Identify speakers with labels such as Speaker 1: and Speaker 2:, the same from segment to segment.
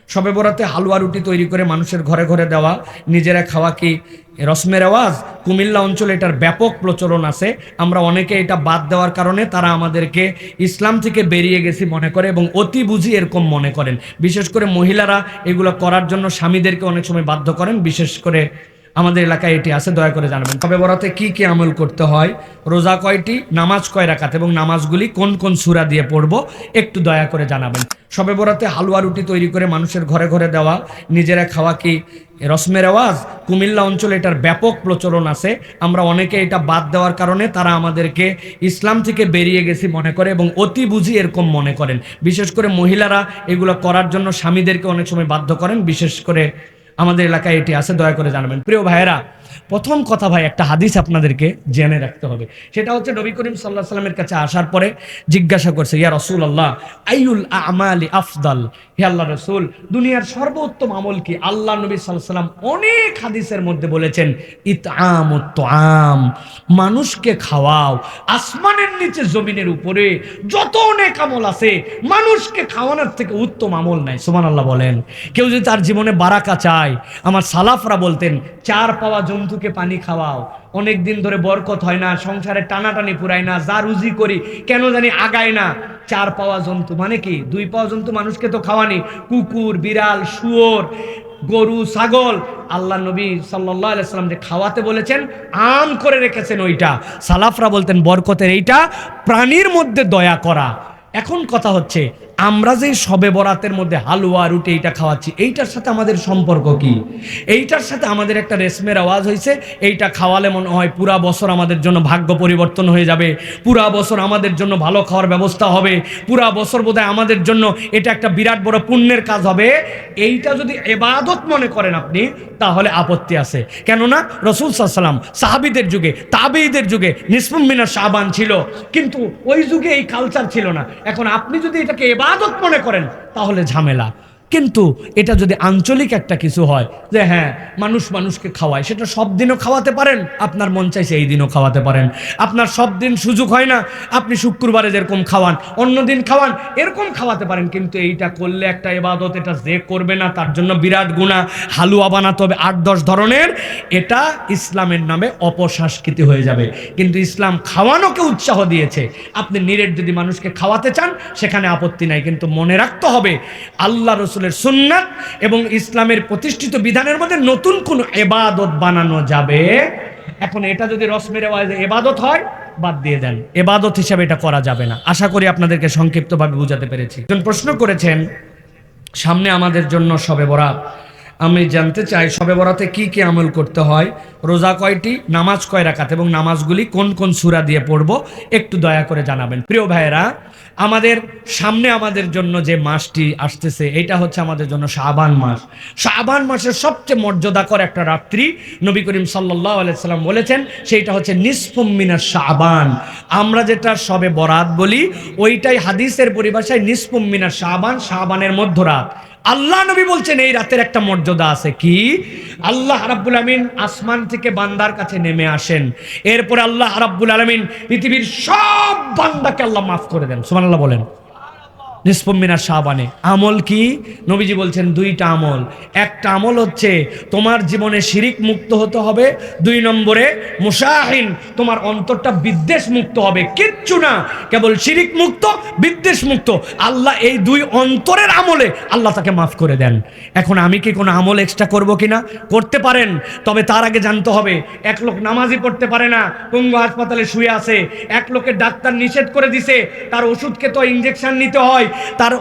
Speaker 1: শবে বরাতে হালুয়া রুটি তৈরি করে মানুষের ঘরে ঘরে দেওয়া, নিজেরা খাওয়া কি রসমের রেওয়াজ? কুমিল্লা অঞ্চলে এটার ব্যাপক প্রচলন আছে। আমরা অনেকে এটা বাদ দেওয়ার কারণে তারা আমাদেরকে ইসলাম থেকে বেরিয়ে গেছি মনে করে এবং অতি বুঝি এরকম মনে করেন। বিশেষ করে মহিলারা এগুলো করার জন্য স্বামীদেরকে অনেক সময় বাধ্য করেন। বিশেষ করে আমাদের এলাকায় এটি আছে, দয়া করে জানাবেন। শবে বরাতে কি কি আমল করতে হয়, রোজা কয়টি, নামাজ কয় রাকাত এবং নামাজগুলি কোন কোন সূরা দিয়ে পড়ব, একটু দয়া করে জানাবেন। শবে বরাতে হালুয়া রুটি তৈরি করে মানুষের ঘরে ঘরে দেওয়া, নিজেরা খাওয়া কি রসমের রেওয়াজ? কুমিল্লা অঞ্চলে এটার ব্যাপক প্রচলন আছে। আমরা অনেকে এটা বাদ দেওয়ার কারণে তারা আমাদেরকে ইসলাম থেকে বেরিয়ে গেছি মনে করে এবং অতি বুঝি এরকম মনে করেন। বিশেষ করে মহিলারা এগুলো করার জন্য স্বামীদেরকে অনেক সময় বাধ্য করেন। বিশেষ করে আমাদের এলাকায় এটি আছে, দয়া করে জানাবেন। প্রিয় ভাইয়েরা, প্রথম কথা ভাই, একটা হাদিস আপনাদেরকে জেনে রাখতে হবে। সেটা হচ্ছে নবী করিম সাল্লাল্লাহু আলাইহি সাল্লামের কাছে আসার পরে জিজ্ঞাসা করছে, ইয়া রাসূলুল্লাহ আইয়ুল আমালি আফদাল, হে আল্লাহ রাসূল, দুনিয়ার সর্বোত্তম আমল কি? আল্লাহ নবী সাল্লাল্লাহু আলাইহি সাল্লাম অনেক হাদিসের মধ্যে বলেছেন ইতআমুত তুআম, মানুষকে খাওয়াও। আসমানের নিচে জমিনের উপরে যত অনেক আমল আছে, মানুষকে খাওয়ানোর থেকে উত্তম আমল নাই। সুবহানাল্লাহ বলেন। কেউ যদি তার জীবনে বারাকা চায়, আমার সালাফরা বলতেন 4 পাওয়া জন্তুকে পানি খাওয়াও। অনেক দিন ধরে বরকত হয় না, সংসারে টানাটানি পুরায় না, যা রুজি করি কেন জানি আগায় না। 4 পাওয়া জন্তু মানে কি? 2 পাওয়া জন্তু মানুষকে তো খাওয়ানি, কুকুর, বিড়াল, শুয়োর, গরু, ছাগল। আল্লাহ নবী সাল্লাল্লাহু আলাইহি সাল্লাম যে খাওয়াতে বলেছেন, আম করে রেখেছেন ওইটা। সালাফরা বলতেন বরকতের এইটা, প্রাণীর মধ্যে দয়া করা। এখন কথা হচ্ছে, আমরা যে শবে বরাতের মধ্যে হালুয়া রুটি এইটা খাওয়াচ্ছি, এইটার সাথে আমাদের সম্পর্ক কি? এইটার সাথে আমাদের একটা রেশমের আওয়াজ হয়েছে, এইটা খাওয়ালে মনে হয় পুরা বছর আমাদের জন্য ভাগ্য পরিবর্তন হয়ে যাবে, পুরা বছর আমাদের জন্য ভালো খাওয়ার ব্যবস্থা হবে, পুরা বছর বোধহয় আমাদের জন্য এটা একটা বিরাট বড় পুণ্যের কাজ হবে। এইটা যদি ইবাদত মনে করেন আপনি, তাহলে আপত্তি আছে। কেননা রাসূল সাল্লাল্লাহু আলাইহি ওয়াসাল্লাম সাহাবীদের যুগে, তাবেঈদের যুগে নিসফুম মিনাশ শাবান ছিল, কিন্তু ওই যুগে এই কালচার ছিল না। এখন আপনি যদি এটাকে ইবাদত মনে করেন, তাহলে ঝামেলা। কিন্তু এটা যদি আঞ্চলিক একটা কিছু হয় যে হ্যাঁ মানুষ মানুষকে খাওয়ায়, সেটা সব দিনও খাওয়াতে পারেন, আপনার মন চাইছে এই দিনও খাওয়াতে পারেন। আপনার সব দিন সুযোগ হয় না, আপনি শুক্রবারে যেরকম খাওয়ান অন্য দিন খাওয়ান, এরকম খাওয়াতে পারেন। কিন্তু এইটা করলে একটা ইবাদত, এটা যে করবে না তার জন্য বিরাট গুনাহ। হালুয়া বানাতে হবে 8-10 ধরনের, এটা ইসলামের নামে অপসংস্কৃতি হয়ে যাবে। কিন্তু ইসলাম খাওয়ানোকে উৎসাহ দিয়েছে। আপনি নিরেট যদি মানুষকে খাওয়াতে চান, সেখানে আপত্তি নাই। কিন্তু মনে রাখতে হবে, আল্লাহ রাসূলের সুন্নাত এবং ইসলামের প্রতিষ্ঠিত বিধানের মধ্যে নতুন কোন ইবাদত বানানো যাবে। এখন এটা যদি রসমের রেওয়াজে ইবাদত হয়, বাদ দিয়ে দেন, ইবাদত হিসাবে এটা করা যাবে না। আশা করি আপনাদেরকে সংক্ষিপ্তভাবে বোঝাতে পেরেছি। একজন প্রশ্ন করেছেন, সামনে আমাদের জন্য শবে বরাত, আমি জানতে চাই শবে বরাতে কি কি আমল করতে হয়, রোজা কয়টি, নামাজ কয় রাকাত এবং নামাজগুলি কোন কোন সূরা দিয়ে পড়ব, একটু দয়া করে জানাবেন। প্রিয় ভাইয়েরা, আমাদের সামনে আমাদের জন্য যে মাসটি আসতেছে, এটা হচ্ছে আমাদের জন্য শাবান মাস। শাবান মাসের সবচেয়ে মর্যাদাকর একটা রাত্রি নবী করিম সাল্লাল্লাহু আলাইহি সাল্লাম বলেছেন, সেইটা হচ্ছে নিসফুম মিনাশ শাবান। আমরা যেটা শবে বরাত বলি, ওইটাই হাদিসের পরিভাষায় নিসফুম মিনাশ শাবান, শাবানের মধ্যরাত। আল্লাহ নবী বলছেন এই রাতের একটা মর্যাদা আছে। কি? আল্লাহ রাব্বুল আলামিন আসমান থেকে বান্দার কাছে নেমে আসেন, এরপরে আল্লাহ রাব্বুল আলামিন পৃথিবীর সব বান্দাকে আল্লাহ মাফ করে দেন। সুবহানাল্লাহ বলেন। নিসফুম মিনাশ শাবানে আমল কি? নবীজি বলছেন 2টা আমল। একটা আমল হচ্ছে তোমার জীবনে শিরিক মুক্ত হতে হবে, 2 নম্বরে মুশাহিন, তোমার অন্তরটা বিদ্বেষ মুক্ত হবে। কিচ্ছু না, কেবল শিরিক মুক্ত, বিদ্বেষ মুক্ত। আল্লাহ এই 2 অন্তরের আমলে আল্লাহ তাকে মাফ করে দেন। এখন আমি কি কোনো আমল এক্সট্রা করব কিনা? করতে পারেন, তবে তার আগে জানতে হবে, এক লোক নামাজই পড়তে পারে না, পঙ্গু হাসপাতালে শুয়ে আছে, এক লোকের ডাক্তার নিষেধ করে দিছে, তার ওষুধকে তো ইনজেকশন নিতে হয়, তার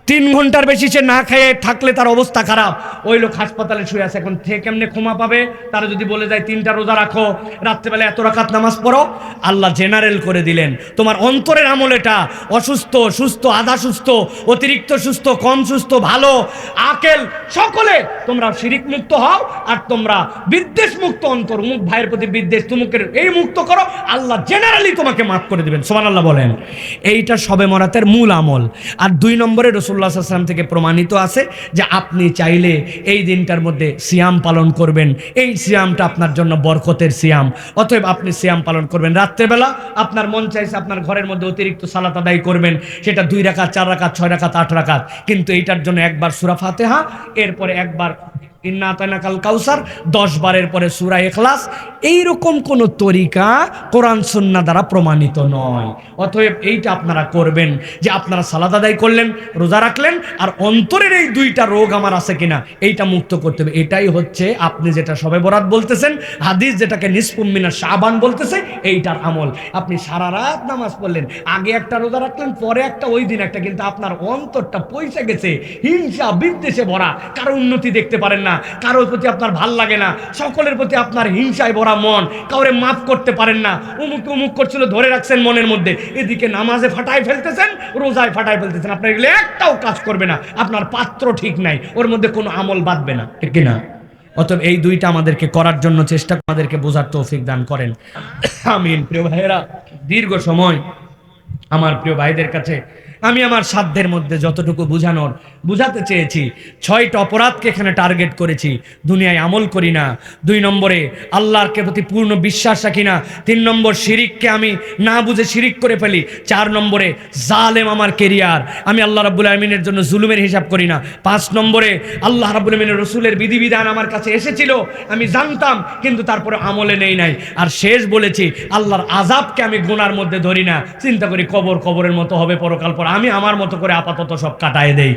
Speaker 1: 3 ঘন্টার বেশি সে না খেয়ে থাকলে তার অবস্থা খারাপ, ওই লোক হাসপাতালে শুয়ে আছে। এখন থেকে কেমনে ক্ষমা পাবে? তারা যদি বলে যায় 3টা রোজা রাখো, রাত্রেবেলা এত রাকাত নামাজ পড়ো, আল্লাহ জেনারেল করে দিলেন তোমার অন্তরের আমল। এটা অসুস্থ, সুস্থ, আধা সুস্থ, অতিরিক্ত সুস্থ, কম সুস্থ, ভালো, আকেল, সকলে তোমরা শিরিক মুক্ত হও, আর তোমরা বিদ্বেষ মুক্ত অন্তর, মুখ ভাইয়ের প্রতি বিদ্বেষ তুমুকের এই মুক্ত করো, আল্লাহ জেনারেলি তোমাকে মাফ করে দিবেন। সুবহানাল্লাহ বলেন। এইটা শবে বরাতের মূল আমল। আর 2 নম্বরে রাসূলুল্লাহ রাসূলুল্লাহ সাল্লাল্লাহু আলাইহি ওয়াসাল্লাম থেকে প্রমাণিত আছে যে আপনি চাইলে এই দিনটার মধ্যে সিয়াম পালন করবেন। এই সিয়ামটা আপনার জন্য বরকতের সিয়াম। অতএব আপনি সিয়াম পালন করবেন। রাত্রেবেলা আপনার মন চাইছে আপনার ঘরের মধ্যে অতিরিক্ত সালাত আদায় করবেন, সেটা 2 রাকাত, 4 রাকাত, 6 রাকাত, 8 রাকাত, কিন্তু এইটার জন্য একবার সূরা ফাতিহা, এরপরে একবার ইন্না আতাইনাকাল কাউসার, 10 বারের পরে সূরা ইখলাস। এইরকম কোন তরিকা কোরআন সুন্নাহ দ্বারা প্রমাণিত নয়। অতএব এইটা আপনারা করবেন যে আপনারা সালাত আদায় করলেন, রোজা রাখলেন, আর অন্তরের এই 2টা রোগ আমার আছে কিনা এইটা মুক্ত করতে হবে। এটাই হচ্ছে আপনি যেটা শবে বরাত বলতেছেন, হাদিস যেটাকে নিসফুম মিনাশ শাবান বলতেছে, এইটার আমল। আপনি সারা রাত নামাজ পড়লেন, আগে একটা রোজা রাখলেন, পরে একটা, ওই দিন একটা, কিন্তু আপনার অন্তরটা পয়সা গেছে হিংসা বিদ্বেষে ভরা। কারো উন্নতি দেখতে পারেন না, কারোর প্রতি আপনার ভাল লাগে না, সকলের প্রতি আপনার হিংসায় ভরা মন, কাউরে মাফ করতে পারেন না। অমুক অমুক করছিল ধরে রাখছেন মনের মধ্যে, এদিকে নামাজে ফাটায় ফেলতেছেন, রোজায় ফাটায় ফেলতেছেন। আপনার এগুলো একটাও কাজ করবে না, আপনার পাত্র ঠিক নাই, ওর মধ্যে কোনো আমল বাঁধবে না, ঠিক কিনা? অতএব এই 2টা আমাদেরকে করার জন্য চেষ্টা, আমাদেরকে বোঝার তৌফিক দান করেন, আমিন। প্রিয় ভাইয়েরা, দীর্ঘ সময় আমার প্রিয় ভাইদের কাছে আমি আমার সাধ্যের মধ্যে যতটুকু বুঝাতে চেয়েছি। 6টা অপরাধকে এখানে টার্গেট করেছি। দুনিয়ায় আমল করি না, 2 নম্বরে আল্লাহর প্রতি পূর্ণ বিশ্বাস রাখি না, 3 নম্বর শিরিককে আমি না বুঝে শিরিক করে ফেলি, 4 নম্বরে জালেম আমার কেরিয়ার, আমি আল্লাহ রাব্বুল আলামিনের জন্য জুলুমের হিসাব করি না, 5 নম্বরে আল্লাহ রাব্বুল আলামিনের রাসূলের বিধিবিধান আমার কাছে এসেছিল, আমি জানতাম, কিন্তু তারপরে আমলে নেই নাই। আর শেষ বলেছি, আল্লাহর আযাবকে আমি গুনার মধ্যে ধরি না, চিন্তা করি কবরের মতো হবে পরকাল, পর আমি আমার মতো করে আপাতত সব কাটায় দেই।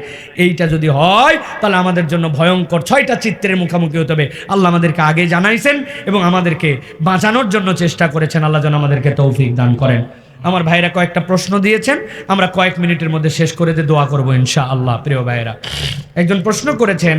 Speaker 1: এইটা যদি হয় তাহলে আমাদের জন্য ভয়ঙ্কর 6টা চিত্রের মুখোমুখি হতে হবে। আল্লাহ আমাদেরকে আগে জানাইছেন এবং আমাদেরকে বাঁচানোর জন্য চেষ্টা করেছেন। আল্লাহ যেন আমাদেরকে তৌফিক দান করেন। আমার ভাইরা কয়েকটা প্রশ্ন দিয়েছেন, আমরা কয়েক মিনিটের মধ্যে শেষ করে দিয়ে দোয়া করবো ইনশাআল্লাহ। প্রিয় ভাইরা, একজন প্রশ্ন করেছেন